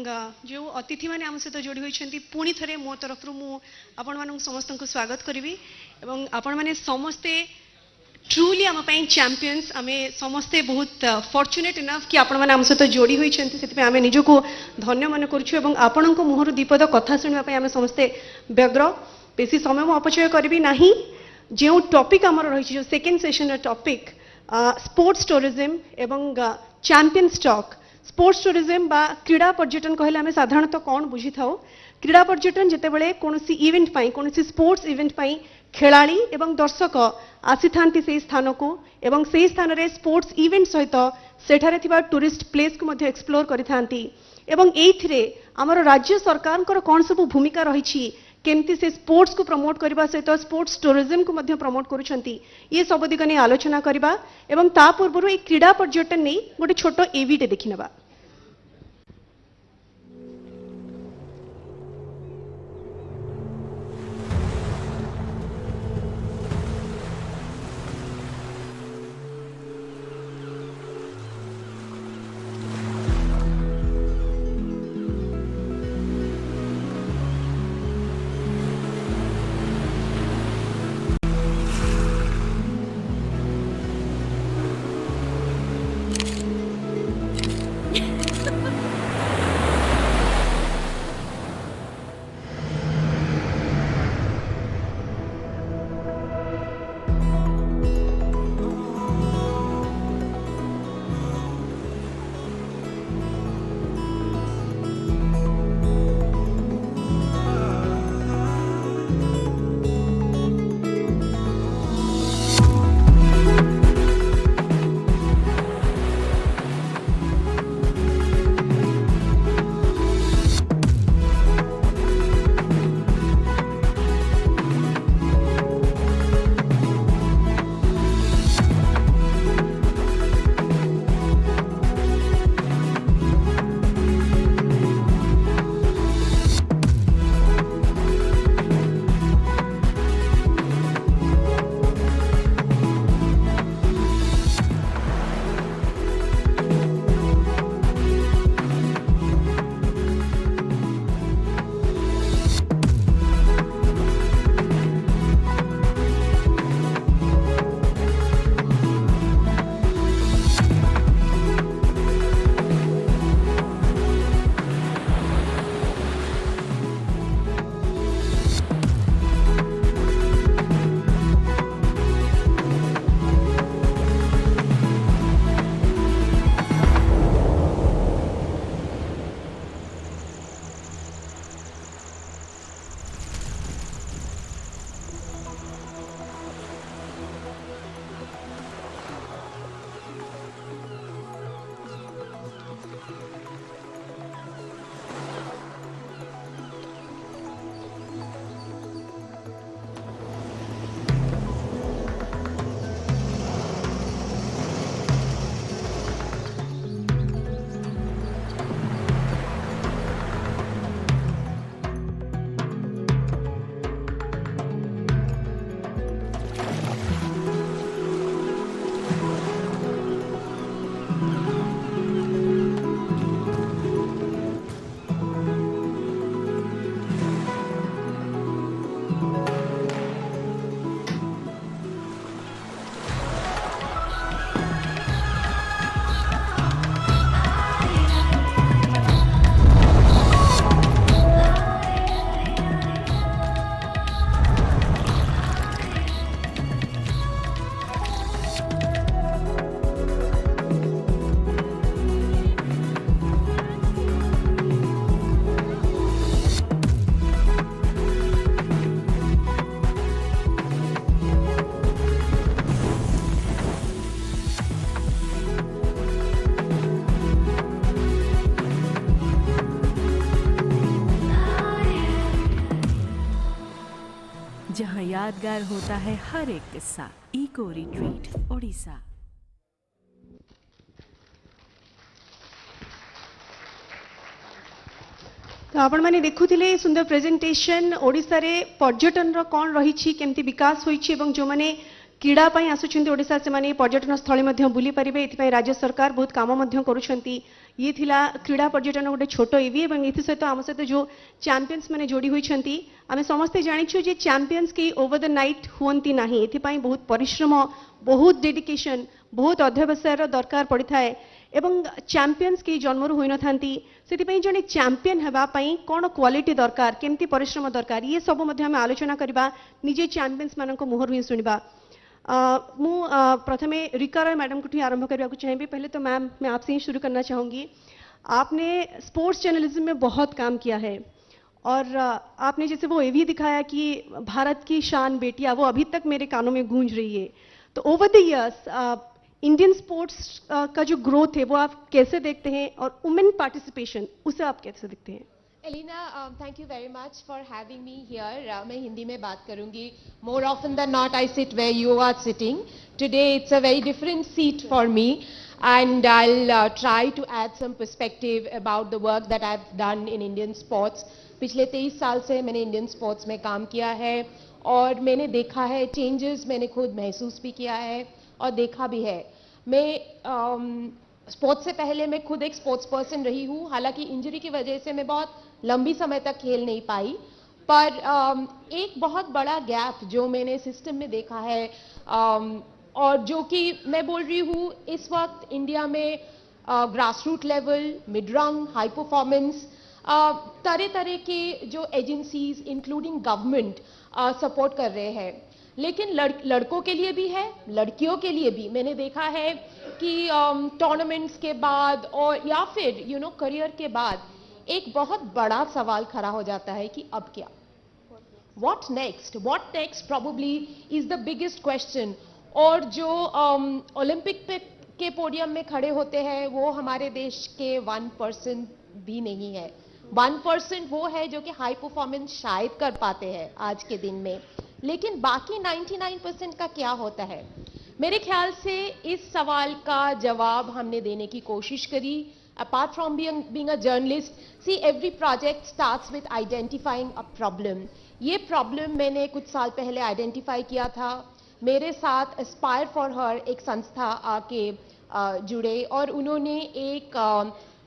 जो अतिथि मैंने आम सहित जोड़ी होती पुणी थे मो तरफ आपण मान समस्त को स्वागत करी आपण मैंने समस्ते ट्रूली आम चैंपियंस आम समस्ते बहुत फॉर्चुनेट इनफ कि आपण मैंने आम सहित जोड़ी होती आम निजक धन्य मन करूँ आपण मुहर दीपद कथा शुणापी आम समस्ते व्यग्र बेसी समय मु अपचय करी ना जो टॉपिक आमर रही जो second session topic sports tourism एवं चैंपियन स्टॉक स्पोर्ट्स टूरिज्म बा क्रीड़ा पर्यटन कहले आम साधारणतः कौन बुझी था क्रीड़ा पर्यटन जितेबाला कौन इवेंट कौन स्पोर्ट्स इवेंट खेलाड़ी एवं दर्शक आसी थांती से स्थान को एवं से स्थान रे स्पोर्ट्स इवेंट सहित सेठारे थिबा टूरिस्ट प्लेस को मध्य एक्सप्लोर करि थांती एवं एथिरे हमर राज्य सरकार कौन सब भूमिका रही केमती से स्पोर्ट्स को प्रमोट करने सहित स्पोर्ट्स टूरिज्म को मध्य प्रमोट करुछंती ये सब दिग नहीं आलोचना करबा एवं ता पूर्व ए क्रीड़ा पर्यटन नहीं गोटे छोट एविटे देखिनबा। जहां यादगार होता है हर एक किस्सा। Eco retreat Odisha. तो आपण मैंने देखुले सुंदर प्रेजेंटेशन ओडिशा रे पर्यटन रो कौन रही केमती विकास होइछि एवं जो माने क्रीड़ा आसुच्च ओडिशा से पर्यटन स्थली बुली पारे। राज्य सरकार बहुत काम करुछंती ये थिला क्रीड़ा पर्यटन गोटे छोट इवी और ये सहित आम सहित जो चैंपियंस मैंने जोड़ी होती आम समस्ते जाचु जे चैंपियंस के ओवर द नाइट हुंती ना ये बहुत परिश्रम बहुत डेडिकेशन बहुत अध्यवसायर दरकार पड़ी थाए एवं चैंपियंस के जन्मरू होई न थांती से जड़े चैंपियन हेबाई कौन क्वालिटी दरकार केमती परिश्रम दरकार ये सब आम आलोचना करवा निजे चैंपियंस मान मुहर ही शुणा मु प्रथमे रिका रॉय मैडम को आरंभ करने को चाहिए पहले तो मैम मैं आपसे ही शुरू करना चाहूँगी आपने स्पोर्ट्स जर्नलिज्म में बहुत काम किया है और आपने जैसे वो ये भी दिखाया कि भारत की शान बेटियां वो अभी तक मेरे कानों में गूंज रही है तो over the years Indian sports का जो ग्रोथ है वो आप कैसे देखते हैं और वुमेन पार्टिसिपेशन उसे आप कैसे देखते हैं Elina thank you very much for having me here मैं हिंदी में बात करूंगी more often than not I sit where you are sitting today it's a very different seat for me and I try to add some perspective about the work that I have done in Indian sports पिछले 23 साल से मैंने Indian sports में काम किया है और मैंने देखा है चेंजेस मैंने खुद महसूस भी किया है और देखा भी है मैं स्पोर्ट्स से पहले मैं खुद एक स्पोर्ट्स पर्सन रही हूँ हालांकि इंजरी की वजह से मैं बहुत लंबी समय तक खेल नहीं पाई पर एक बहुत बड़ा गैप जो मैंने सिस्टम में देखा है और जो कि मैं बोल रही हूँ इस वक्त इंडिया में ग्रास रूट लेवल मिड रंग हाई परफॉर्मेंस तरह तरह के जो एजेंसीज इंक्लूडिंग गवर्नमेंट सपोर्ट कर रहे हैं लेकिन लड़कों के लिए भी है लड़कियों के लिए भी मैंने देखा है कि टूर्नामेंट्स के बाद और या फिर करियर के बाद एक बहुत बड़ा सवाल खड़ा हो जाता है कि अब क्या what next probably is the biggest question और जो ओलंपिक के पोडियम में खड़े होते हैं वो हमारे देश के 1% भी नहीं है 1% वो है जो कि हाई परफॉर्मेंस शायद कर पाते हैं आज के दिन में लेकिन बाकी 99% का क्या होता है मेरे ख्याल से इस सवाल का जवाब हमने देने की कोशिश करी apart from being a journalist see every project starts with identifying a problem ये प्रॉब्लम मैंने कुछ साल पहले आइडेंटिफाई किया था मेरे साथ एस्पायर फॉर हर एक संस्था आके जुड़े और उन्होंने एक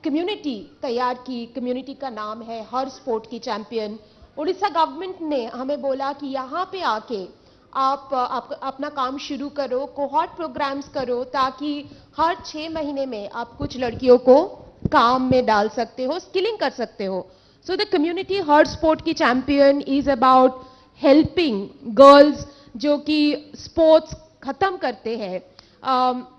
कम्युनिटी तैयार की कम्युनिटी का नाम है हर स्पोर्ट की चैंपियन उड़ीसा गवर्नमेंट ने हमें बोला कि यहाँ पे आके आप अपना काम शुरू करो कोहॉर्ट प्रोग्राम्स करो ताकि हर 6 महीने में आप कुछ लड़कियों को काम में डाल सकते हो स्किलिंग कर सकते हो सो द कम्युनिटी हर स्पोर्ट की champion is about helping girls जो कि स्पोर्ट्स खत्म करते हैं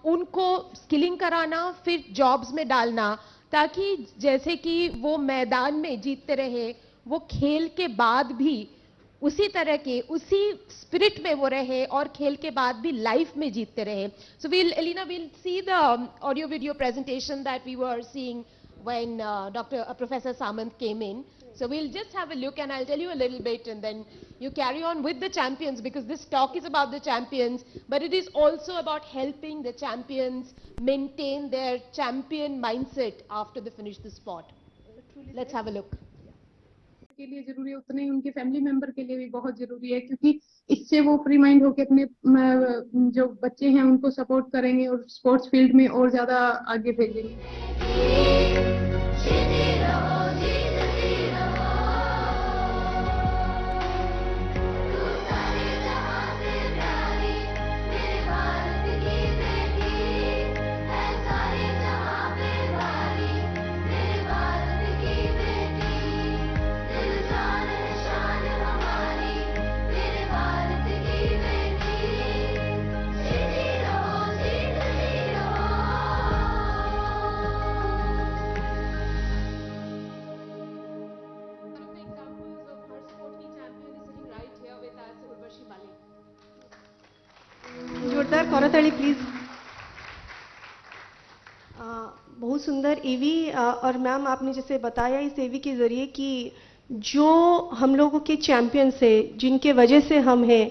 उनको स्किलिंग कराना फिर जॉब्स में डालना ताकि जैसे कि वो मैदान में जीतते रहे वो खेल के बाद भी उसी तरह के उसी स्पिरिट में वो रहे और खेल के बाद भी लाइफ में जीतते रहे सो Elena we'll see the audio video presentation that we were seeing when Professor Samant came in so we'll just have a look and I'll tell you a little bit and then you carry on with the champions because this talk is about the champions but it is also about helping the champions maintain their champion mindset after they finish the sport let's have a look के लिए जरूरी है उतने ही उनके family member के लिए भी बहुत जरूरी है क्योंकि इससे वो फ्री माइंड होकर अपने जो बच्चे हैं उनको सपोर्ट करेंगे और स्पोर्ट्स फील्ड में और ज्यादा आगे भेजेंगे जोरदार करताली प्लीज बहुत सुंदर ईवी और मैम आपने जैसे बताया इस ईवी के जरिए कि जो हम लोगों के चैंपियंस है जिनके वजह से हम हैं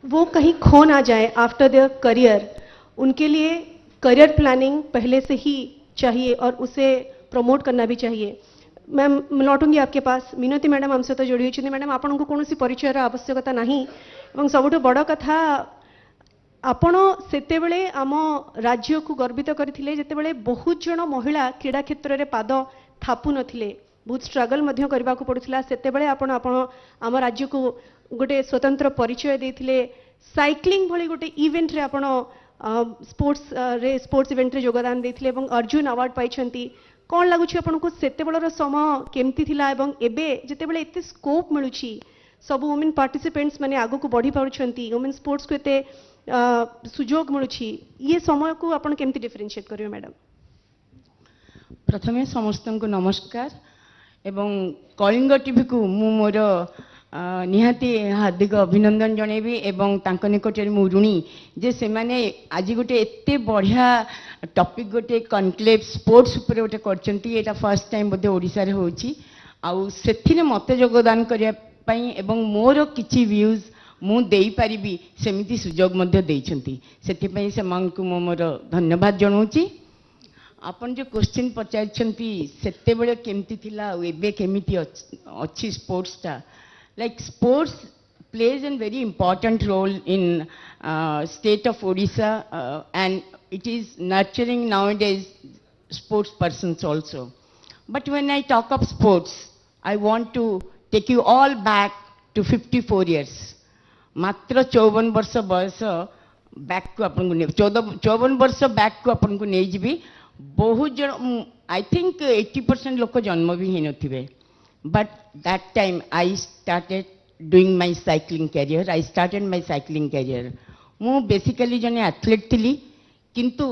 वो कहीं खो ना जाए आफ्टर देयर करियर उनके लिए करियर प्लानिंग पहले से ही चाहिए और उसे प्रमोट करना भी चाहिए मैम लौटूंगी आपके पास मिनती मैडम आम सहित जोड़ी होती मैडम आपको कौन परिचयर आवश्यकता नहीं सबुठ बड़ कथा ଆପଣ ସେତେବେଳେ ଆମ ରାଜ୍ୟକୁ ଗର୍ବିତ କରିଥିଲେ ଯେତେବେଳେ ବହୁତ ଜଣ ମହିଳା କ୍ରୀଡ଼ା କ୍ଷେତ୍ରରେ ପାଦ ଥାପୁ ନଥିଲେ, ବହୁତ ଷ୍ଟ୍ରଗଲ ମଧ୍ୟ କରିବାକୁ ପଡୁଥିଲା। ସେତେବେଳେ ଆପଣ ଆମ ରାଜ୍ୟକୁ ଗୋଟେ ସ୍ୱତନ୍ତ୍ର ପରିଚୟ ଦେଇଥିଲେ। ସାଇକ୍ଲିଂ ଭଳି ଗୋଟେ ଇଭେଣ୍ଟରେ ଆପଣ ସ୍ପୋର୍ଟ୍ସ ଇଭେଣ୍ଟରେ ଯୋଗଦାନ ଦେଇଥିଲେ ଏବଂ ଅର୍ଜୁନ ଆୱାର୍ଡ ପାଇଛନ୍ତି। କ'ଣ ଲାଗୁଛି ଆପଣଙ୍କୁ ସେତେବେଳର ସମୟ କେମିତି ଥିଲା ଏବଂ ଏବେ ଯେତେବେଳେ ଏତେ ସ୍କୋପ୍ ମିଳୁଛି, ସବୁ ଓମେନ୍ ପାର୍ଟିସିପେଣ୍ଟସ୍ ମାନେ ଆଗକୁ ବଢ଼ି ପାରୁଛନ୍ତି, ଓମେନ୍ ସ୍ପୋର୍ଟ୍ସକୁ ଏତେ ସୁଯୋଗ ମିଳୁଛି, ଇଏ ସମୟକୁ ଆପଣ କେମିତି ଡିଫରେନ୍ସିଏଟ୍ କରିବେ ମ୍ୟାଡ଼ାମ୍? प्रथमे समस्त को नमस्कार एवं कलिंग टीवी को मु मोर निहाती हार्दिक अभिनंदन जनइबी एवं तांको निकटरे मु ऋणी जे से माने आज गोटे एते बढ़िया टॉपिक गोटे कनक्लेव स्पोर्ट्स ऊपर गोटे करचंती। एटा फर्स्ट टाइम बोधे ओडिसा रे होची आउ सेथिने मते योगदान करिया पई एवं मोर किछि व्यूज मु देई परिबी सेमिति सुजोग मध्ये देइछंती। सेथि पई से मानकु मो मोर धन्यवाद जणाउची। आपन जो क्वेश्चन पचारछंती सेते बेले केमती थिला आ एबे केमिति अछि स्पोर्ट्स टा, like sports plays a very important role in state of Odisha and it is nurturing nowadays sports persons also. But when I talk of sports, I want to take you all back to 54 years. मात्र 54 वर्ष बयस back को अपन को 54 वर्ष back को अपन को नहीं जीवी। बहुत जन आई थिंक 80% लोक जन्म भी ही नथिबे। But that time I started doing my cycling career. I started my cycling career. मु बेसिकली जने एथलीट थिली, किंतु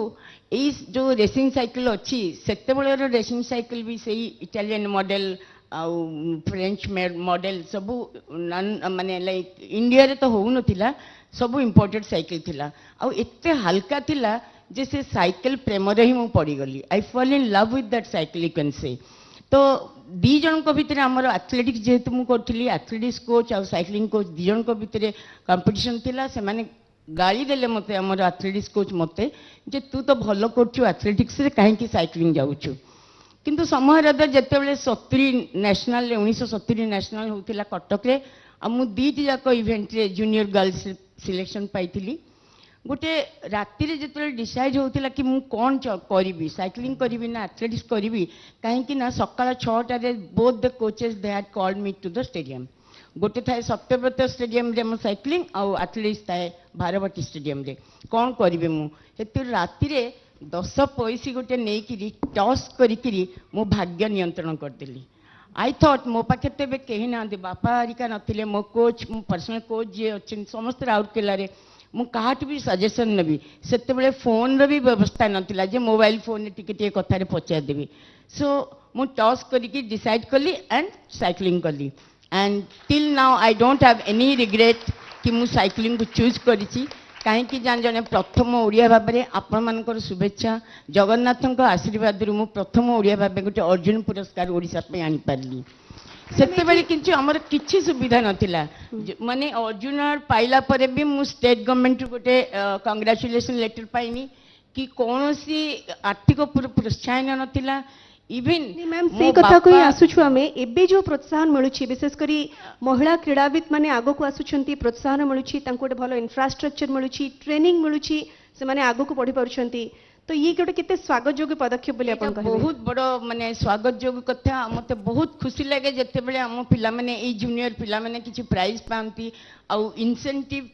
एई जो रेसिंग साइकिल अछि सेते बेलर रेसिंग साइकिल भी सही इटालियन मॉडल आउ फ्रेंच मॉडल सब माने लाइक इंडिया रे तो हो नथिला, सब इंपोर्टेड साइकिल थिला आउ एते हल्का थिला जे से साइकिल प्रेम रे ही मु पड़ी गली। I fall in love with that cycle you can say. तो दी जन को भितर आमर एथलेटिक्स जेहेतु मु करथिली एथलेटिक्स कोच आ साइक्लिंग कोच दी जन को भितर कंपटीशन थिला। से माने गाली देले मते आमर एथलेटिक्स कोच मते जे तू तो भलो करछु एथलेटिक्स रे काहे कि साइक्लिंग जाउछु। किंतु समय रदर जेतेबेले 70 नेशनल 1970 नेशनल होतिला कटक रे आ मु दीटी जाको इवेंट रे जूनियर गर्ल्स सिलेक्शन पाइथिली। गोटे राति रे जेतेबेले डिसाइड होतिला कि मु कोन करिवि साइक्लिंग करिवि ना एथलेटिक्स करिवि काहे ना सकाळ 6टा रे both the coaches they had called me to the stadium. गोटे थाए सत्यव्रत स्टेडियम रे मु साइक्लिंग आउ एथलेटिक्स थाए भारवटी स्टेडियम रे कोन करिवि मु हेतु राति रे 10 पैसी गोटे नै कि टॉस करिकरी मु भाग्य नियंत्रण करदेली। आई थॉट मो पाखे तेबे केही ना दे बापा हरिका नथिले मो कोच मो पर्सनल कोच जे अछि समस्त राउरकेला रे मु काहाट भी सजेशन नेबी। सेते बेले फोन रे भी व्यवस्था नथिला जे मोबाइल फोन ने टिके कथा रे पचार देबी। सो मु टॉस करिकी डिसाइड कली एंड साइक्लिंग कली and till now I don't have any regret कि मु साइक्लिंग को चूज करिछि। कहीं जान जने प्रथम ओडिया भाव में आपण मानकर शुभेच्छा जगन्नाथ आशीर्वाद मु प्रथम ओडिया भाव गोटे अर्जुन पुरस्कार ओडिशा पे आनी पारली। सेते बेले किंतु हमर किछि सुविधा नथिला माने अर्जुन पाइला परे भी मु स्टेट गवर्नमेंट गोटे कांग्रेचुलेशन लेटर पाइनी कि कौनसी आर्थिक प्रोत्साहन नथिला। इवन मैम से कथा को आसुछु आमे एबे जो प्रोत्साहन मिलुछि विशेष करी महिला क्रीड़ाविद माने आगो को आसुछंती प्रोत्साहन मिलुछि तांको गोटे भलो इंफ्रास्ट्रक्चर मिलुछि ट्रेनिंग मिलुछि से माने आगो को बढ़ी पारुछंती। तो ये गोटे केते स्वागत योग्य पदक्षेप बोली अपन कहबे। बहुत बड़ माने स्वागत योग्य कथा मते बहुत खुशी लागे जेते बेले हम पिला माने ए जूनियर पिला माने किछि प्राइज पांती आ इंसेंटिव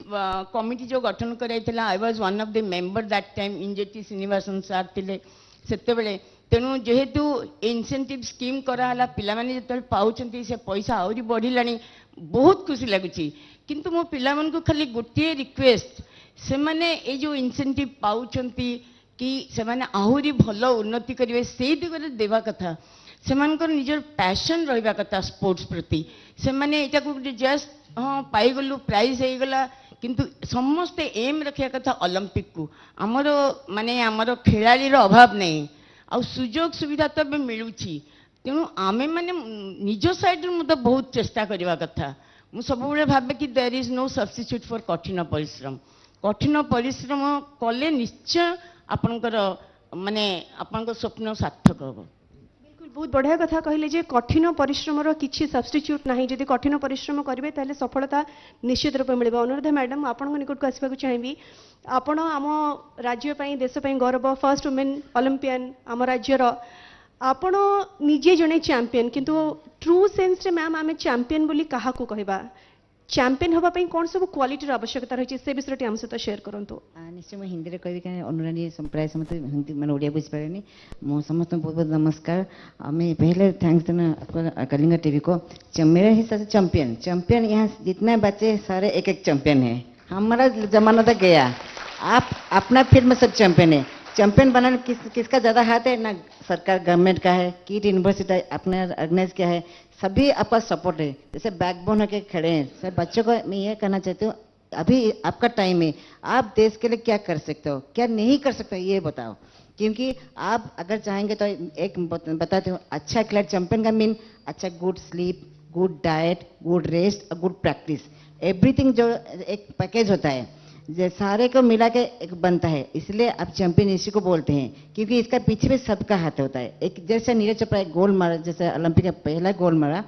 कमिटी जो गठन कराइतला। I was one of the member that time इंजेटी श्रीनिवासन सर थिले सेते बेले। तेणु जेहेतु इनसेंटिव स्कीम कराला पिला माने जेते पाउछंती से पैसा आउरी बढ़िलानी बहुत खुशी लागुची। किंतु मो पिला मन को खाली गोटे रिक्वेस्ट से माने ए जो इनसेंटिव पाउछंती कि से माने आहुरी भलो उन्नति करिवे से दिगरे देवा कथा। से मानकर निजर पैशन रहिबा कथा स्पोर्ट्स प्रति। से माने एटा को जस्ट हां पाई गलु प्राइज हे गला किंतु समस्त एम रखिया कथा ओलंपिक को हमर माने हमर खिलाड़ी रो अभाव नहीं आ सुजोग सुविधा तो मिलूची। तेणु आमे माने निज साइड तो बहुत चेष्टा करवा कथा। मु सब बेले भाबे कि there is no substitute for कठिन परिश्रम। कठिन परिश्रम कले निश्चय आपनकर माने आपनकर स्वप्न सार्थक हो। बिल्कुल बहुत बढ़िया कथा कहले जे कठिन परिश्रम किसी सब्स्टिट्यूट ना जदि कठिन परिश्रम करेंगे ताहले सफलता निश्चित रूप मिले। अनुराधा मैडम आपण निकट को आसवाक चाहिए आपण आम राज्य देश गौरव फर्स्ट वुमेन ओलंपियन आम राज्यर आपण निजे जड़े चैंपियन किंतु ट्रू सेन्स रे मैम आम चैंपियन बोली क्या कहवा चैंपियन होगापी कौन सब क्वालिटी आवश्यकता रही से विषय आम सहित शेयर करूँ। निश्चय मुझे हिंदी में कह अनुरानी प्राय समस्त हिंदी मैंने ओडिया बुझीपारे मु समस्त बहुत बहुत नमस्कार। मैं पहले थैंक्स देना कलिंगा टीवी को। मेरे हिसाब से चैंपियन चैंपियन यहाँ जितने बच्चे सारे एक एक चैंपियन है। हमारा जमाना तक गया, आप अपना फील्ड में सब चैंपियन है। चैंपियन बनाने किसका ज़्यादा हाथ है ना, सरकार गवर्नमेंट का है, किट यूनिवर्सिटी अपने ऑर्गेनाइज किया है, सभी आपका सपोर्ट है। जैसे बैकबोन होकर खड़े हैं सब बच्चों को मैं ये कहना चाहती हूँ, अभी आपका टाइम है, आप देश के लिए क्या कर सकते हो क्या नहीं कर सकते हो ये बताओ। क्योंकि आप अगर चाहेंगे तो एक बताते हो, अच्छा खिलाड़ी चैंपियन का मीन अच्छा good sleep, good diet, good rest और गुड प्रैक्टिस, एवरीथिंग जो एक पैकेज होता है जो सारे को मिला के एक बनता है। इसलिए आप चैंपियन इसी को बोलते हैं क्योंकि इसका पीछे भी सबका हाथ होता है। एक जैसे नीरज चोपड़ा एक गोल्ड मारा, जैसे ओलंपिक का पहला गोल्ड मारा,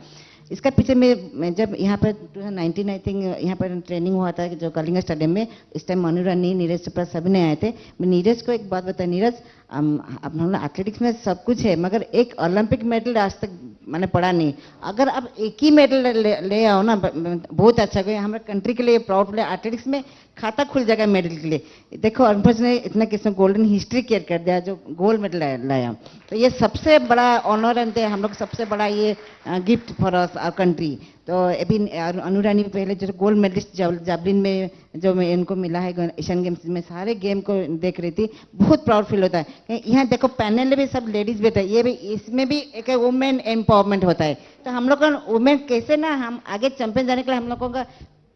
इसका पीछे मैं जब यहाँ पर 2019 आई थिंक यहाँ पर ट्रेनिंग हुआ था जो कलिंगा स्टेडियम में, इस टाइम मनु रानी, नीरज चोपड़ा सभी ने आए थे। मैं नीरज को एक बात बताया, नीरज हम एथलेटिक्स में सब कुछ है मगर एक ओलंपिक मेडल आज तक मैंने पढ़ा नहीं। अगर आप एक ही मेडल ले आओ ना बहुत अच्छा, कोई हमारे कंट्री के लिए प्राउड ले, एथलेटिक्स में खाता खुल जाएगा मेडल के लिए। देखो अनफर्ज ने इतना किसने गोल्डन हिस्ट्री क्रिएट कर दिया जो गोल्ड मेडल लाया, तो ये सबसे बड़ा ऑनर एंड हम लोग सबसे बड़ा ये gift for us our country. तो अभी अनुरानी पहले जो गोल्ड मेडलिस्ट जावलिन में जो मैं इनको मिला है एशियन गेम्स में, सारे गेम को देख रही थी, बहुत प्राउड फील होता है। यहाँ देखो पैनल में भी सब लेडीज बैठे हैं, ये भी इसमें भी एक वुमेन एम्पावरमेंट होता है। तो हम लोग का वुमेन कैसे ना हम आगे चैंपियन जाने के लिए हम लोगों का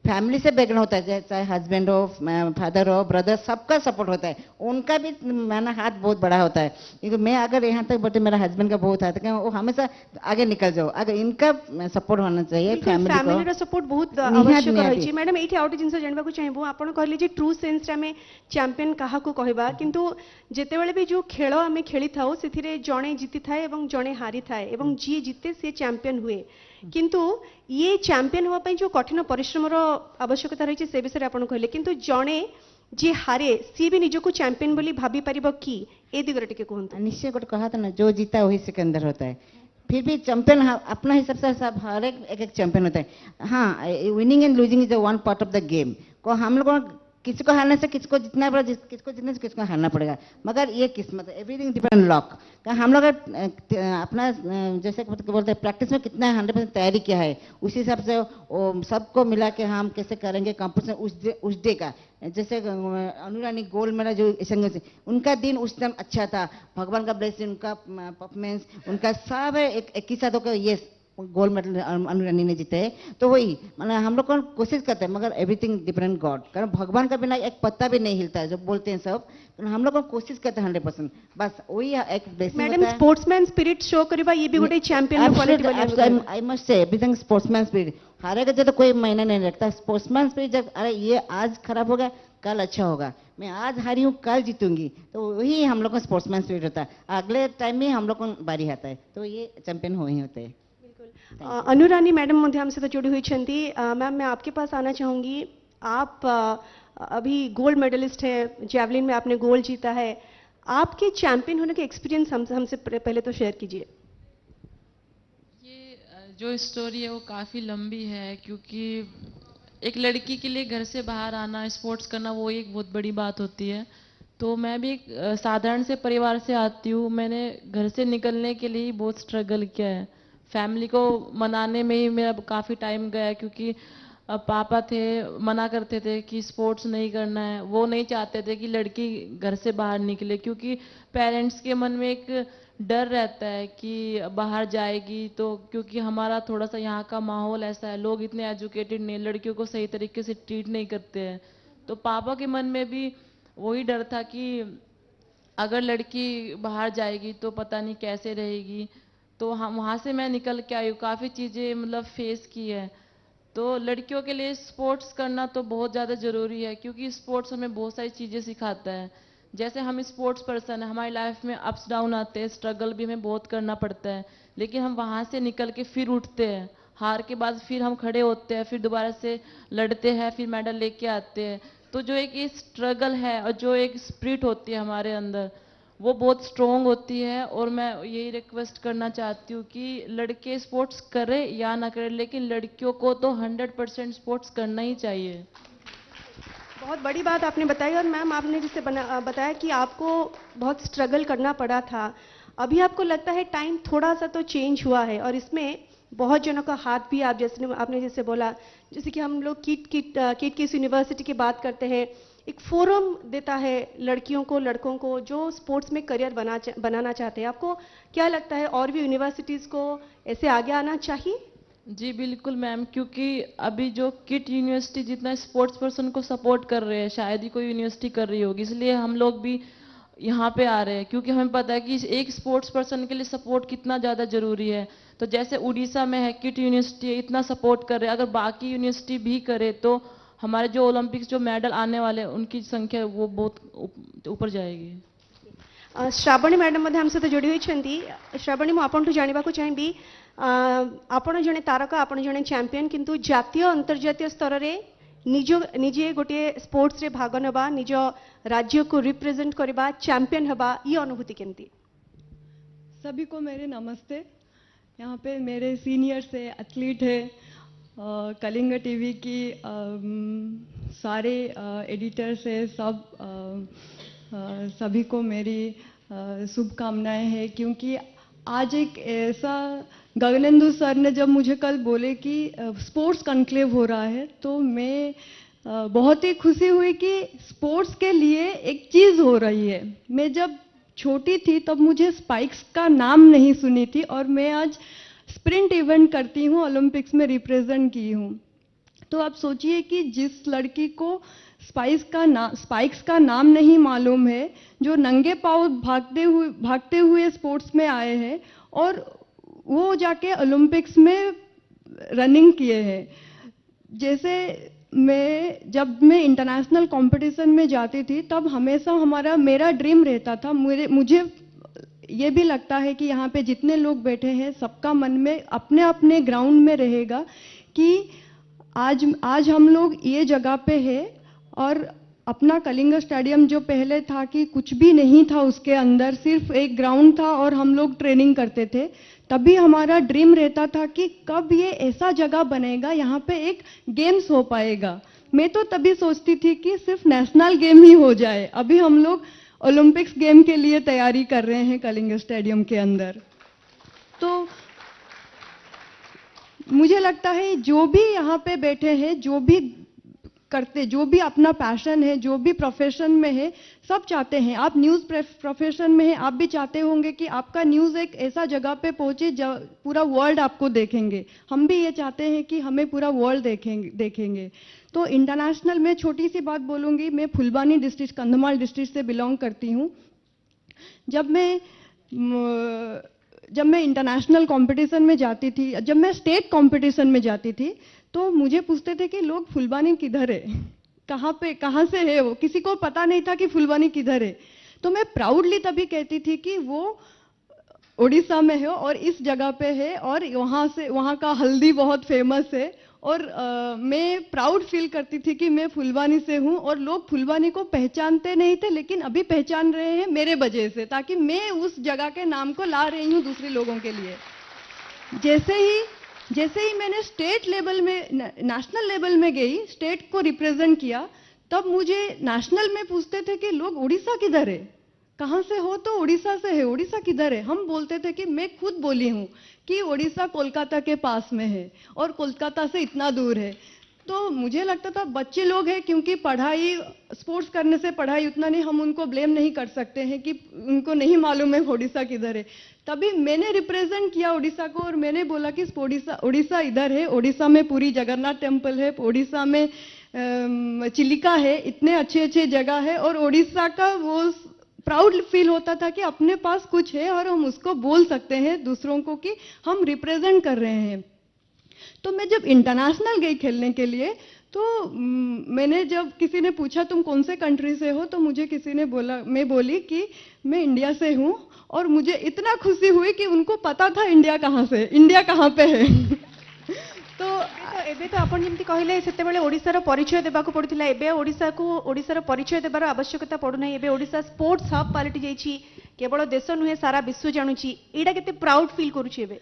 फैमिली से बैकग्राउंड होता है, चाहे हस्बैंड हो, फादर हो, ब्रदर, सबका सपोर्ट होता है। उनका भी मेरा हाथ बहुत बड़ा होता है क्योंकि मैं अगर यहाँ तक बटे मेरा हस्बैंड का बहुत हाथ है, वो हमेशा आगे निकल जाओ, अगर इनका सपोर्ट होना चाहिए फैमिली सपोर्ट बहुत आवश्यक रही। मैडम ये आउट जिन जानवा चाहिए आप कहले जे ट्रू सेन्स आम चैंपियन क्या कहवा किंतु जितेबाला भी जो खेल आम खेली था से जड़े जीति थाए जड़े हारी थाए जी जीते सी चैंपियन हुए किंतु ये चैंपियन होगापी जो कठिन परिश्रम आवश्यकता रही से विषय आप कहले किंतु जड़े जी हारे सी भी निजको चैंपियन बोली भाभी पारिबो कि ए दिगरे टिके कहंतु। निश्चय गोटे कहा था ना, जो जीता वही सिकंदर होता है। फिर भी चैंपियन अपना हिसाब से सब हर एक चैंपियन होता है। हाँ, winning and losing is one part of the game को हम लोगों किसी को हारने से किसको जितना पड़ेगा, किसको जीतने से किसको हारना पड़ेगा, मगर ये किस्मत है, एवरीथिंग डिपेंड लॉक। हम लोग अपना जैसे बोलते हैं प्रैक्टिस में कितना 100% तैयारी किया है, उसी हिसाब से सबको मिला के हम कैसे करेंगे कंपटीशन उस डे का। जैसे अनुरानी गोल्ड मेडल जो एशियन गेम्स उनका दिन उस टाइम अच्छा था, भगवान का ब्लेसिंग, उनका परफॉर्मेंस, उनका सब एक ही साथ होकर ये गोल्ड मेडल अनुरानी ने जीते है। तो वही मतलब हम लोग को कोशिश करते हैं मगर एवरीथिंग डिपेंड गॉड, कारण भगवान का बिना एक पत्ता भी नहीं हिलता है जो बोलते हैं सब। तो हम लोग को कोशिश करते हैं 100%, बस वही एक blessing. Madam sportsman spirit show करबा ये भी गोटे चैंपियन क्वालिटी वाली। I must say everything sportsman spirit, हारेगा तो कोई मायने नहीं रखता। स्पोर्ट्समैन स्पिरिट जब अरे ये आज खराब हो गया कल अच्छा होगा, मैं आज हारी हूँ कल जीतूंगी, तो वही हम लोग का स्पोर्ट्समैन स्पिरिट होता है। अगले टाइम में हम लोग को बारी आता है, तो ये चैंपियन हो ही होते हैं। अनुरानी मैडम मध्य हमसे तो जुड़ी हुई छंती। मैम मैं आपके पास आना चाहूँगी, आप अभी गोल्ड मेडलिस्ट है, जैवलिन में आपने गोल्ड जीता है, आपके चैंपियन होने के एक्सपीरियंस हमसे पहले तो शेयर कीजिए। ये जो स्टोरी है वो काफ़ी लंबी है क्योंकि एक लड़की के लिए घर से बाहर आना, स्पोर्ट्स करना वो एक बहुत बड़ी बात होती है। तो मैं भी एक साधारण से परिवार से आती हूँ, मैंने घर से निकलने के लिए बहुत स्ट्रगल किया है। फैमिली को मनाने में ही मेरा काफ़ी टाइम गया क्योंकि पापा थे मना करते थे कि स्पोर्ट्स नहीं करना है, वो नहीं चाहते थे कि लड़की घर से बाहर निकले क्योंकि पेरेंट्स के मन में एक डर रहता है कि बाहर जाएगी तो, क्योंकि हमारा थोड़ा सा यहाँ का माहौल ऐसा है, लोग इतने एजुकेटेड नहीं, लड़कियों को सही तरीके से ट्रीट नहीं करते हैं। तो पापा के मन में भी वही डर था कि अगर लड़की बाहर जाएगी तो पता नहीं कैसे रहेगी। तो हम वहाँ से मैं निकल के आई हूँ, काफ़ी चीज़ें मतलब फेस की है। तो लड़कियों के लिए स्पोर्ट्स करना तो बहुत ज़्यादा ज़रूरी है क्योंकि स्पोर्ट्स हमें बहुत सारी चीज़ें सिखाता है, जैसे हम स्पोर्ट्स पर्सन है, हमारी लाइफ में अप्स डाउन आते हैं, स्ट्रगल भी हमें बहुत करना पड़ता है, लेकिन हम वहाँ से निकल के फिर उठते हैं, हार के बाद फिर हम खड़े होते हैं, फिर दोबारा से लड़ते हैं, फिर मेडल लेके आते हैं। तो जो एक ये स्ट्रगल है और जो एक स्पिरिट होती है हमारे अंदर, वो बहुत स्ट्रॉन्ग होती है। और मैं यही रिक्वेस्ट करना चाहती हूँ कि लड़के स्पोर्ट्स करें या ना करें, लेकिन लड़कियों को तो 100% स्पोर्ट्स करना ही चाहिए। बहुत बड़ी बात आपने बताई। और मैम, आपने जिससे बताया कि आपको बहुत स्ट्रगल करना पड़ा था, अभी आपको लगता है टाइम थोड़ा सा तो चेंज हुआ है, और इसमें बहुत जनों का हाथ भी आपने जैसे बोला, जैसे कि हम लोग किट किस यूनिवर्सिटी की बात करते हैं, एक फोरम देता है लड़कियों को, लड़कों को जो स्पोर्ट्स में करियर बनाना चाहते हैं। आपको क्या लगता है, और भी यूनिवर्सिटीज़ को ऐसे आगे आना चाहिए? जी बिल्कुल मैम, क्योंकि अभी जो किट यूनिवर्सिटी जितना स्पोर्ट्स पर्सन को सपोर्ट कर रहे हैं, शायद ही कोई यूनिवर्सिटी कर रही होगी, इसलिए हम लोग भी यहाँ पे आ रहे हैं, क्योंकि हमें पता है कि एक स्पोर्ट्स पर्सन के लिए सपोर्ट कितना ज़्यादा ज़रूरी है। तो जैसे उड़ीसा में है किट यूनिवर्सिटी, इतना सपोर्ट कर रहे हैं, अगर बाकी यूनिवर्सिटी भी करे तो हमारे जो ओलंपिक्स जो मेडल आने वाले हैं उनकी संख्या वो बहुत ऊपर जाएगी। श्रावणी मैडम मध्य आम सहित जोड़ी होती। श्रावणी, मुझे आपंठू जानवाक चाहिए, आपण जड़े तारका, आपण जड़े चैंपियन, किंतु जातीय अंतर्जातीय स्तर में निजे गोटे स्पोर्ट्स रे भाग नवा, निज राज्य को रिप्रेजेंट करवा, चैंपियन हवा, ये अनुभूति केमती? सभी को मेरे नमस्ते। यहाँ पे मेरे सीनियर से एथलीट है, कलिंग टीवी की सारे एडिटर्स है, सभी को मेरी शुभकामनाएं हैं। क्योंकि आज एक ऐसा, गगनेंदु सर ने जब मुझे कल बोले कि स्पोर्ट्स कॉन्क्लेव हो रहा है, तो मैं बहुत ही खुशी हुई कि स्पोर्ट्स के लिए एक चीज़ हो रही है। मैं जब छोटी थी तब मुझे स्पाइक्स का नाम नहीं सुनी थी, और मैं आज स्प्रिंट इवेंट करती हूँ, ओलंपिक्स में रिप्रेजेंट की हूँ। तो आप सोचिए कि जिस लड़की को स्पाइक्स का नाम नहीं मालूम है, जो नंगे पाँव भागते हुए स्पोर्ट्स में आए हैं, और वो जाके ओलंपिक्स में रनिंग किए हैं। जैसे जब मैं इंटरनेशनल कंपटीशन में जाती थी, तब हमेशा मेरा ड्रीम रहता था, मुझे ये भी लगता है कि यहाँ पे जितने लोग बैठे हैं सबका मन में अपने अपने ग्राउंड में रहेगा कि आज हम लोग ये जगह पे है, और अपना कलिंग स्टेडियम जो पहले था कि कुछ भी नहीं था, उसके अंदर सिर्फ एक ग्राउंड था और हम लोग ट्रेनिंग करते थे, तभी हमारा ड्रीम रहता था कि कब ये ऐसा जगह बनेगा, यहाँ पे एक गेम्स हो पाएगा। मैं तो तभी सोचती थी कि सिर्फ नेशनल गेम ही हो जाए। अभी हम लोग ओलंपिक्स गेम के लिए तैयारी कर रहे हैं कलिंग स्टेडियम के अंदर। तो मुझे लगता है जो भी यहाँ पे बैठे हैं, जो भी अपना पैशन है, जो भी प्रोफेशन में है, सब चाहते हैं, आप न्यूज़ प्रोफेशन में है, आप भी चाहते होंगे कि आपका न्यूज़ एक ऐसा जगह पे पहुंचे जब पूरा वर्ल्ड आपको देखेंगे। हम भी ये चाहते हैं कि हमें पूरा वर्ल्ड देखेंगे। तो इंटरनेशनल में छोटी सी बात बोलूँगी, मैं फुलबानी डिस्ट्रिक्ट, कंधमाल डिस्ट्रिक्ट से बिलोंग करती हूँ। जब मैं इंटरनेशनल कंपटीशन में जाती थी, जब मैं स्टेट कंपटीशन में जाती थी, तो मुझे पूछते थे कि लोग फुलबानी किधर है, कहाँ से है वो, किसी को पता नहीं था कि फुलबानी किधर है। तो मैं प्राउडली तभी कहती थी कि वो उड़ीसा में है और इस जगह पे है, और वहाँ का हल्दी बहुत फेमस है, और मैं प्राउड फील करती थी कि मैं फुलबानी से हूँ। और लोग फुलबानी को पहचानते नहीं थे, लेकिन अभी पहचान रहे हैं मेरे वजह से, ताकि मैं उस जगह के नाम को ला रही हूँ दूसरे लोगों के लिए। जैसे ही मैंने स्टेट लेवल में, नेशनल लेवल में गई, स्टेट को रिप्रेजेंट किया, तब मुझे नेशनल में पूछते थे कि लोग उड़ीसा किधर है, कहाँ से हो, तो उड़ीसा से है, उड़ीसा किधर है। हम बोलते थे कि मैं खुद बोली हूँ कि उड़ीसा कोलकाता के पास में है और कोलकाता से इतना दूर है। तो मुझे लगता था बच्चे लोग हैं, क्योंकि पढ़ाई, स्पोर्ट्स करने से पढ़ाई उतना नहीं, हम उनको ब्लेम नहीं कर सकते हैं कि उनको नहीं मालूम है उड़ीसा किधर है। तभी मैंने रिप्रेजेंट किया उड़ीसा को, और मैंने बोला कि उड़ीसा इधर है, उड़ीसा में पूरी जगन्नाथ टेम्पल है, उड़ीसा में चिलिका है, इतने अच्छे अच्छे जगह है, और उड़ीसा का वो प्राउड फील होता था कि अपने पास कुछ है और हम उसको बोल सकते हैं दूसरों को कि हम रिप्रेजेंट कर रहे हैं। तो मैं जब इंटरनेशनल गई खेलने के लिए तो मैंने जब किसी ने पूछा तुम कौन से कंट्री से हो, तो मुझे किसी ने बोला, मैं बोली कि मैं इंडिया से हूँ, और मुझे इतना खुशी हुई कि उनको पता था इंडिया कहाँ पे है। तो एबे तो आपण जेमती कहले सेतेबेले ओडिसार परिचय देबाको पड़ुथिला, एबे ओडिसार परिचय देबार आवश्यकता पड़ुना। एबे ओडिसा स्पोर्ट्स हब पलटि जाइछि, केवल देश नुहे सारा विश्व जानुछि। एडा केते प्राउड फील करूछि एबे?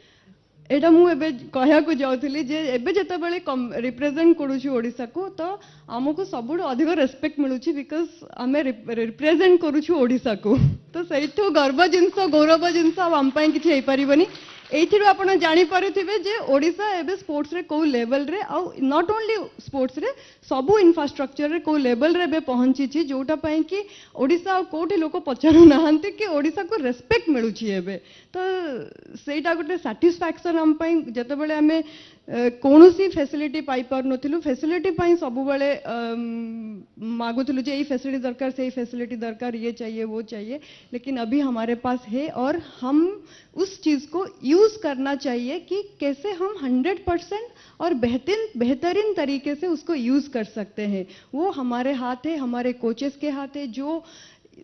एटा मु एबे कहयाको जाउथली जे एबे जेतेबेले रिप्रेजेंट करूछु ओडिसा को, तो आमको सबुठ अधिक रेस्पेक्ट मिलुछि, बिकॉज आमे रिप्रेजेंट करूछु ओडिसा को। तो सहीठू गर्व जिनस गौरव जिनस आम पई किछि हेइ परिबनी। एइथिरु आपण जानि पारुथिबे जे ओडिसा एबे स्पोर्ट्स रे को लेवल रे, आ नॉट ओनली स्पोर्ट्स रे सबु इंफ्रास्ट्रक्चर रे को लेवल रे बे पहुंची छि, जोटा पई कि ओडिसा कोठी लोक पचारु नाहंती कि ओडिसा को रेस्पेक्ट मिलुछि एबे। तो सेटा गोटे सैटिस्फैक्शन हम पई, जेतेबेले आमे कौनसी फैसिलिटी पाई पार नथिलु, फैसिलिटी पाई सब बेले मागुथिलु जे ये फैसिलिटी दरकार, से फैसिलिटी दरकार, ये चाहिए वो चाहिए, लेकिन अभी हमारे पास है और हम उस चीज़ को यूज़ करना चाहिए कि कैसे हम 100% और बेहतरीन तरीके से उसको यूज़ कर सकते हैं। वो हमारे हाथ है, हमारे कोचेस के हाथ है, जो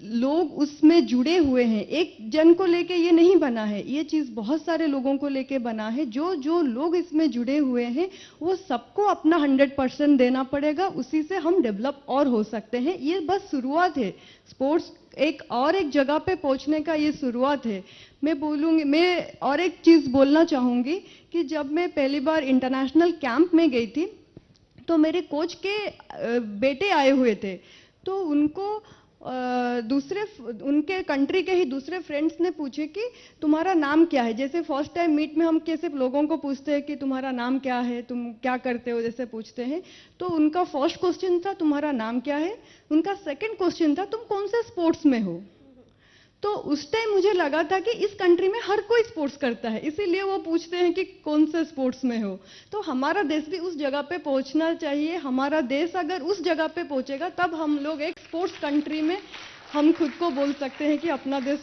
लोग उसमें जुड़े हुए हैं। एक जन को लेके ये नहीं बना है, ये चीज़ बहुत सारे लोगों को लेके बना है। जो लोग इसमें जुड़े हुए हैं वो सबको अपना 100% देना पड़ेगा, उसी से हम डेवलप और हो सकते हैं। ये बस शुरुआत है, स्पोर्ट्स एक जगह पे पहुंचने का ये शुरुआत है। मैं बोलूँगी, मैं और एक चीज़ बोलना चाहूँगी कि जब मैं पहली बार इंटरनेशनल कैंप में गई थी तो मेरे कोच के बेटे आए हुए थे, तो उनको उनके कंट्री के ही दूसरे फ्रेंड्स ने पूछे कि तुम्हारा नाम क्या है। जैसे फर्स्ट टाइम मीट में हम कैसे लोगों को पूछते हैं कि तुम्हारा नाम क्या है, तुम क्या करते हो, जैसे पूछते हैं, तो उनका फर्स्ट क्वेश्चन था तुम्हारा नाम क्या है, उनका सेकंड क्वेश्चन था तुम कौन से स्पोर्ट्स में हो। तो उस टाइम मुझे लगा था कि इस कंट्री में हर कोई स्पोर्ट्स करता है, इसीलिए वो पूछते हैं कि कौन से स्पोर्ट्स में हो। तो हमारा देश भी उस जगह पे पहुंचना चाहिए। हमारा देश अगर उस जगह पे पहुंचेगा तब हम लोग एक स्पोर्ट्स कंट्री में हम खुद को बोल सकते हैं कि अपना देश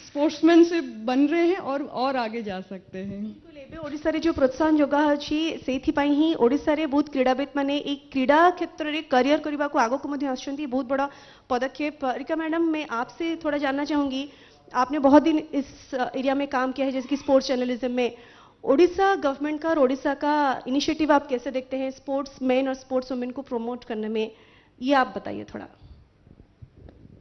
स्पोर्ट्समैन से बन रहे हैं और आगे जा सकते हैं। ओडिसा रे जो प्रोत्साहन जोगा अछि सेथि पई ही ओडिसा रे बहुत क्रीड़ाविद माने एक क्रीड़ा क्षेत्र रे करियर करबा को आगो को मध्ये आछंती, बहुत बड़ा पदक्षेप। रिका मैडम, मैं आपसे थोड़ा जानना चाहूंगी, आपने बहुत दिन इस एरिया में काम किया है, जैसे कि स्पोर्ट्स जर्नलिज्म में। ओडिशा गवर्नमेंट का और ओडिशा का इनिशिएटिव आप कैसे देखते हैं स्पोर्ट्स मैन और स्पोर्ट्स वुमेन को प्रमोट करने में, ये आप बताइए थोड़ा।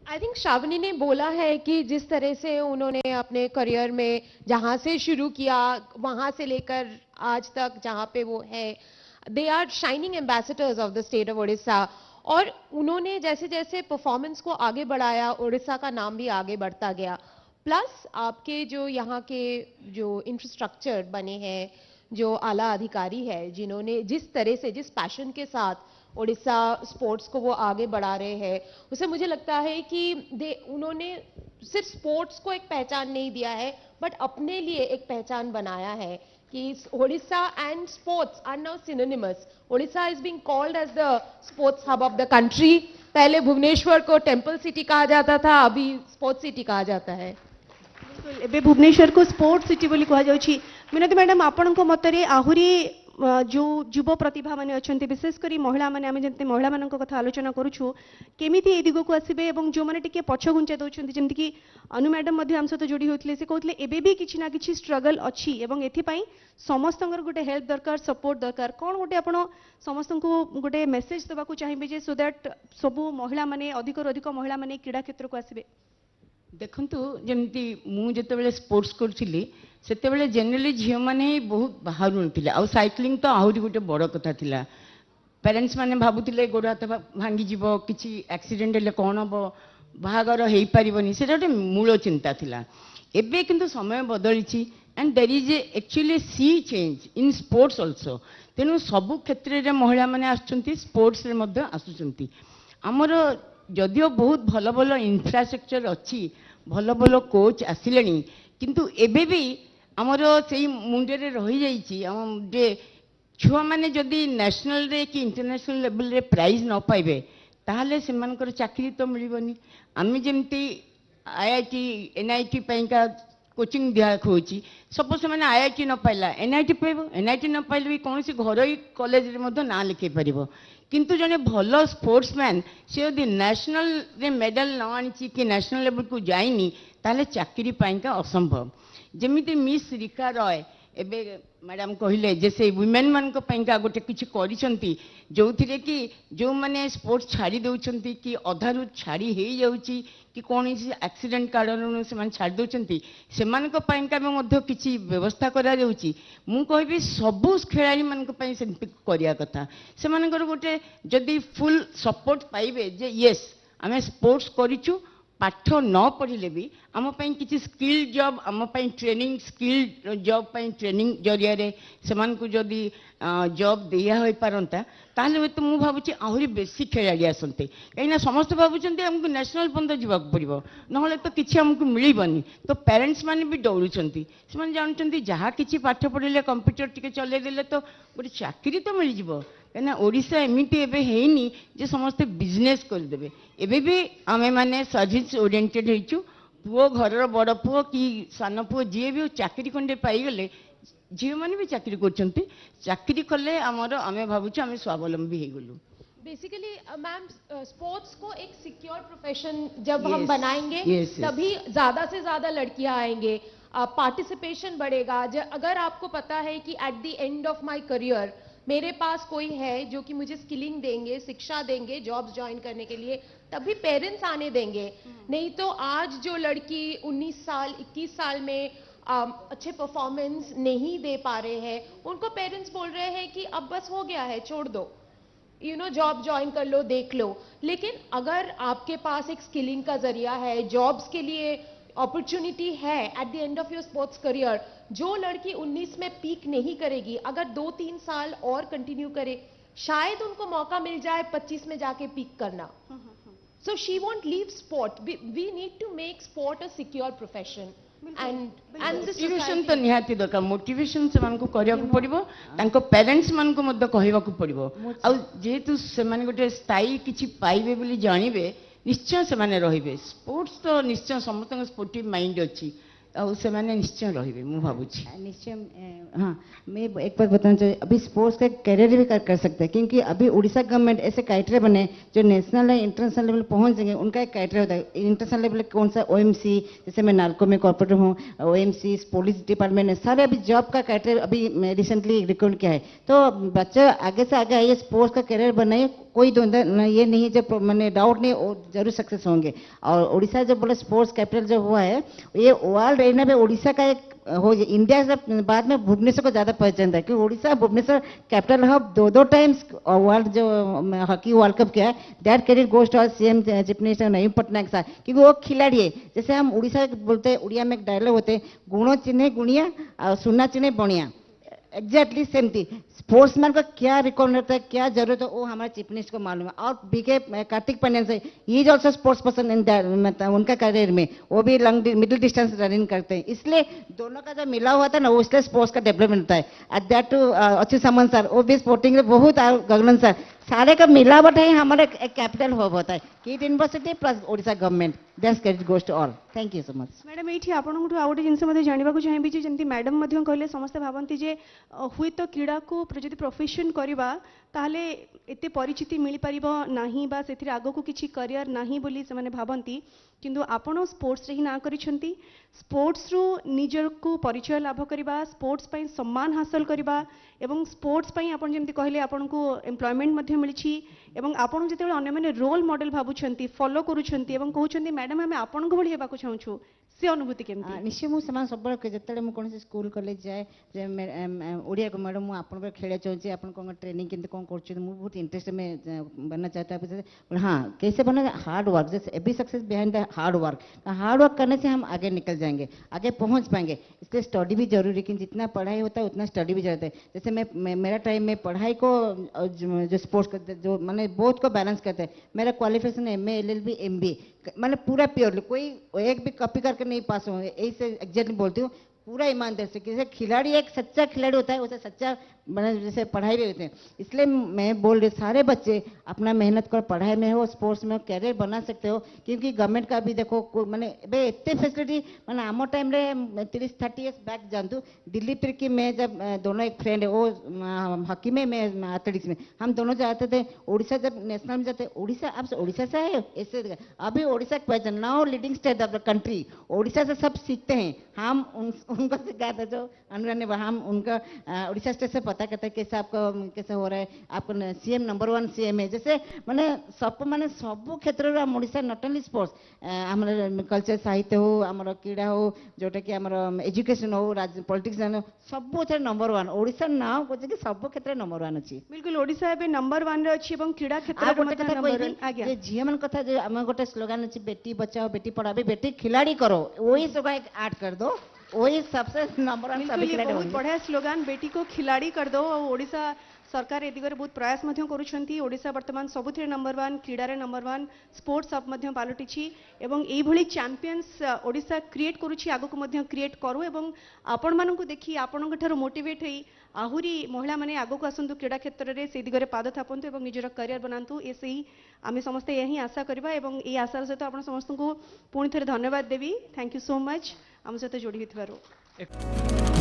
आई थिंक श्रावणी ने बोला है कि जिस तरह से उन्होंने अपने करियर में जहाँ से शुरू किया वहाँ से लेकर आज तक जहाँ पे वो है, they are shining ambassadors of the state of Odisha. और उन्होंने जैसे जैसे परफॉर्मेंस को आगे बढ़ाया, ओडिशा का नाम भी आगे बढ़ता गया। प्लस आपके जो यहाँ के जो इंफ्रास्ट्रक्चर बने हैं, जो आला अधिकारी है, जिन्होंने जिस तरह से जिस पैशन के साथ ओडिशा स्पोर्ट्स को वो आगे बढ़ा रहे हैं, उसे मुझे लगता है कि उन्होंने सिर्फ स्पोर्ट्स को एक पहचान नहीं दिया है, बट अपने लिए एक पहचान बनाया है कि Odisha and sports are now synonymous. Odisha is being called as the sports hub of the country. पहले भुवनेश्वर को टेम्पल सिटी कहा जाता था, अभी स्पोर्ट्स सिटी कहा जाता है। एबे भुवनेश्वर को स्पोर्ट्स सिटी बोली कहा जाउछि। मिनती मैडम, आपण को मतरे आहुरी जो युव प्रतिभा माने अछंती, विशेषकर महिला माने, आमे जंते महिला मानक कथा आलोचना करूछु, केमिति ए दिगो को आसीबे एवं जो माने टिके पछ घुंचा दउछंती, जेंति कि अनु मैडम मध्ये हम सहित जोड़ी होतले, से कहतले एबे भी किछि ना किछि स्ट्रगल अछि एवं एथि पई समस्तंगर गोटे हेल्प दरकार, सपोर्ट दरकार। कोन गोटे आपण समस्तंको गोटे मेसेज देबा को चाहिबे जे सो दैट सबु महिला माने अधिक अधिक महिला माने क्रीडा क्षेत्र को आसीबे? देखंतु, जेमती मु जेतेबेले स्पोर्ट्स करथिली सेतेबेले जनरली झियो माने बहुत बाहर नथिले, आ साइक्लिंग तो आहुरी गोटे बड़ कथा थिला। पेरेंट्स माने भाबुथिले गोड़ हाथ भांगी जीवो, किछि एक्सीडेंट हेले कोन हबो, बाहागर हेई परिबनी, सेटा गोटे मूल चिंता थिला। एबे किंतु समय बदलिछि and there is actually sea change in sports also. तेनु सबु क्षेत्र रे महिला माने आछंती, स्पोर्ट्स रे मध्ये आछुचंती। हमर जदियो बहुत भल भल इंफ्रास्ट्रक्चर अच्छी, भल भल कोच आसिलेनी, किंतु एबे भी आमर से मुंडे रही जाइए जे छुआ मैंने जदि नेशनल रे कि इंटरनेशनल लेवल रे प्राइज न पाइबे ताहले सेमानकर चाकरी तो मिलबनी। आम जमती IIT NIT पैका कोचिंग दिया खोची सपोज से मैंने आईआईटी न पाइला एनआईटी पाइब एनआईटी न पाइले भी कौन घर कॉलेज ना लिखे पार किंतु जने भल स्पोर्ट्समैन से यदि नेशनल रे मेडल न आनी कि नेशनल लेवल को जाइनी ताले चाकरी पाइका असंभव जमीती मिस रिका रॉय एबे मैडम कहले जे से वुमेन मान गोटे किसी करिसंती जो थिरे कि जो माने स्पोर्ट्स छाड़ी दउछंती कि अधारु छाड़ी हे जाउची कि कौन एक्सीडेंट कारण से माने छाड़ी दउछंती सेमान को पाइका में मध्य किछि व्यवस्था करा जाउची मु कहबी सबु खेलाड़ी मान को पई सेंति करिया कथा सेमानकर गोटे जदी फुल सपोर्ट पाइबे जे यस आमे स्पोर्ट्स करिछु पाठ न पढ़िले भी आम किसी स्किल जॉब आम ट्रेनिंग स्किल जॉब ट्रेनिंग जरिया से जदि जॉब दिया हो पारंता ताहले तो मु भावुची आहुरी बेसी खेलाड़ी आसते कहीं समस्त भावुं आमको नेशनल पर्यंत जावाक पड़ो ना तो किसी आमको मिलबनी तो पेरेंट्स माने भी डरुंट से जानते जहाँ किसी पाठ पढ़ले कंप्यूटर टी चलदेले तो गोटे चाकरी तो मिल जाव कहीं ओडिशा एमती एबे हेनी जे समस्ते बिजनेस करदे एबे भी आमे माने सर्विस ओरिएंटेड होइछु पुओ घर बड़ पुओ कि सान पुओ जी भी चाकरी खंडे पाईगले झील मैंने भी चाकरी कर चाकरी कले आमर आमे भावुछु आमे स्वावलंबी हो गलु बेसिकली मैम स्पोर्ट्स को एक सिक्योर प्रोफेशन जब हम Yes, बनाएंगे yes, yes. तभी ज्यादा से ज्यादा लड़कियां आएंगे पार्टिसिपेशन बढ़ेगा अगर आपको पता है कि at the end of my career मेरे पास कोई है जो कि मुझे स्किलिंग देंगे शिक्षा देंगे जॉब्स ज्वाइन करने के लिए तभी पेरेंट्स आने देंगे नहीं तो आज जो लड़की 19 साल 21 साल में अच्छे परफॉर्मेंस नहीं दे पा रहे हैं उनको पेरेंट्स बोल रहे हैं कि अब बस हो गया है छोड़ दो जॉब ज्वाइन कर लो देख लो लेकिन अगर आपके पास एक स्किलिंग का जरिया है जॉब्स के लिए अपॉर्चुनिटी है at the end of your sports career जो लड़की 19 में पीक नहीं करेगी अगर 2-3 साल और कंटिन्यू करे शायद उनको मौका मिल जाए 25 में जाके पीक करना so she won't leave sport we need to make sport a secure profession and the motivation society तो निहाती दरकार मोटिवेशन से मानको करिया को पड़िबो तांको पेरेंट्स मानको मध्य कहवा को पड़िबो आ जेतु से माने गोटे स्थायी किछि पाइबे बोली जानिबे निश्चय से माने रहिबे स्पोर्ट्स तो निश्चय समस्त स्पोर्टिव माइंड अछि और से माने निश्चय रहिबे मु भाबुछि निश्चय हाँ मैं एक बात बताना चाहिए अभी स्पोर्ट्स का करियर भी कर सकते हैं क्योंकि अभी उड़ीसा गवर्नमेंट ऐसे क्राइटेरिया बने जो नेशनल या इंटरनेशनल लेवल पहुंच जाएंगे उनका एक क्राइटेरिया होता है इंटरनेशनल लेवल कौन सा ओएमसी जैसे मैं नालको में कॉर्पोरेटर हूँ ओएमसी पुलिस डिपार्टमेंट है सारे अभी जॉब का क्राइटेरिया अभी रिसेंटली रिकॉर्ड किया है तो बच्चा आगे से आगे आइए स्पोर्ट्स का करियर बनाइए कोई ये नहीं जब मैंने डाउट नहीं जरूर सक्सेस होंगे और उड़ीसा जब बोले स्पोर्ट्स कैपिटल जो हुआ है ये वर्ल्ड एरिया में उड़ीसा का एक हो इंडिया से बाद में भुवनेश्वर को ज़्यादा पहचानता है क्योंकि उड़ीसा भुवनेश्वर कैपिटल हब दो टाइम्स वर्ल्ड जो हॉकी वर्ल्ड कप किया है that credit goes to CM chief minister Naveen Patnaik साहब क्योंकि वो खिलाड़ी है जैसे हम उड़ीसा बोलते हैं उड़िया में एक डायलॉग होते हैं गुणों चिन्हे गुणिया और सुना चिन्हे बणिया एग्जैक्टली सेम थी स्पोर्ट्समैन का क्या रिकॉर्ड रहता है क्या जरूरत है वो हमारे चीफ मिनिस्टर को मालूम है और बीके कार्तिक पांड्यन से he is also sports person in मतलब उनका करियर में वो भी लॉन्ग मिडिल डिस्टेंस रनिंग करते हैं इसलिए दोनों का जो मिला हुआ था ना वो इसलिए स्पोर्ट्स का डेवलपमेंट होता है एट दैट टू अच्छी समन सर वो भी स्पोर्टिंग में बहुत गगन सर सारे का मिलावट है हमारे एक कैपिटल हब होता है KIIT university plus Odisha government that's credit goes to all thank you so much madam ये आपंठू आ गए जिन जानवा चाहिए जमी मैडम कहले समस्ते भावती जे हुए तो क्रीड़ा को जब प्रोफेशन करवा ताहले एते परिचिति मिल पारिबो नाही बा सेथिरे आगो को किछि करियर नाही बोली से माने भावंती किंतु आपण स्पोर्ट्स रे ही ना करिसंती स्पोर्ट्स रु निजर को परिचय लाभ करबा स्पोर्ट्स पई सम्मान हासिल करबा एवं स्पोर्ट्स पई आपण जेमति कहले आपण को एम्प्लॉयमेंट मध्ये मिलिछि एवं आपण जेते अन्य माने रोल मॉडल भाबुछंती फॉलो करूछंती एवं कहउछंती मैडम हमें आपण को भली हेबा को चाहूछु से अनुभूति केमति निश्चय मु समान सब जेते मु कोन स्कूल कॉलेज जाए जे ओडिया को मैडम मु आपण खेले चाहूछि आपण को ट्रेनिंग केमति कोन करछु मु बहुत इंटरेस्ट में बनना चाहता है हाँ कैसे बना हार्ड वर्क जैसे every success behind the hard work करने से हम आगे निकल जाएंगे आगे पहुंच पाएंगे इसलिए स्टडी भी जरूरी है जितना पढ़ाई होता है उतना स्टडी भी जरूरत है जैसे मेरा टाइम में पढ़ाई को जो स्पोर्ट्स करते जो मैंने बोथ को बैलेंस करते हैं मेरा क्वालिफिकेशन MA LLB MBA मैंने पूरा प्योरली कोई एक भी कॉपी करके नहीं पास हुआ यही से एग्जैक्टली बोलती हूँ पूरा ईमानदार से, जैसे खिलाड़ी एक सच्चा खिलाड़ी होता है वैसे सच्चा मैंने जैसे पढ़ाई भी होते हैं। इसलिए मैं बोल रही सारे बच्चे अपना मेहनत कर, पढ़ाई में हो स्पोर्ट्स में कैरियर बना सकते हो, क्योंकि गवर्नमेंट का भी देखो मैंने एते फैसिलिटी मैंने आम टाइम रे 30-30 इयर्स बैक जानतु दिल्ली फिर कि मैं जब दोनों एक फ्रेंड है वो हॉकी में मैं एथलेटिक्स में, हम दोनों जाते थे उड़ीसा, जब नेशनल में जाते उड़ीसा, आप उड़ीसा से आए हो ऐसे, अभी उड़ीसा की पहचान now leading state of the country, Orissa से सब सीखते हैं। हम उनको सिखाते थे जो अनुराग ने, हम उनका उड़ीसा स्टेट से पता करते हैं कैसे आपको कैसे हो रहा है, आपको सीएम नंबर 1 सीएम है, जैसे मैंने सब क्षेत्र में हम ओडिशा नॉट ओनली स्पोर्ट्स आम कल्चर साहित्य हो, आम क्रीड़ा हो, जोटा कि आम एजुकेशन हो, पॉलिटिक्स हो, सब नंबर 1 ओडिशा ना कहे कि सब क्षेत्र नंबर 1 अच्छी। बिल्कुल ओडिशा एबे नंबर 1 रे अछि एवं क्रीड़ा क्षेत्र आ रे गोटे ମଧ୍ୟ कथा नंबर कहबी 1 आज्ञा जे झिया मन कथा जे हम गोटे स्लोगन अछि बेटी बचाओ बेटी पढ़ाओ, अभी बेटी खिलाड़ी करो, वही सब एक ऐड कर दो, वही सबसे नंबर 1 बिल्कुल सभी ये खिलाड़ी बहुत होंगे। बढ़िया स्लोगान बेटी को खिलाड़ी कर दो और ओडिशा सरकार ए दिगरे बहुत प्रयास मध्य करूछंती। ओडिशा वर्तमान सबुथिरे नंबर 1 क्रीडा रे नंबर 1 स्पोर्ट्स अप मध्य पालटिछि एवं एई भली चैंपियंस ओडिशा क्रिएट करूछि, आगो को मध्य क्रिएट करू एवं आपण मानकु देखि आपण ठरो मोटिवेट हेई आहुरी महिला माने आगो को आसंतु क्रीडा क्षेत्र रे से दिगरे पाद थापंतु एवं निजर करियर बनांतु, ए सेही आमे समस्ते यही आशा करबा एवं ए आशार सहित आपण समस्त को पुणी थरे धन्यवाद देवी। थैंक यू सो मच आम सहित जोड़ी होइथिबारु।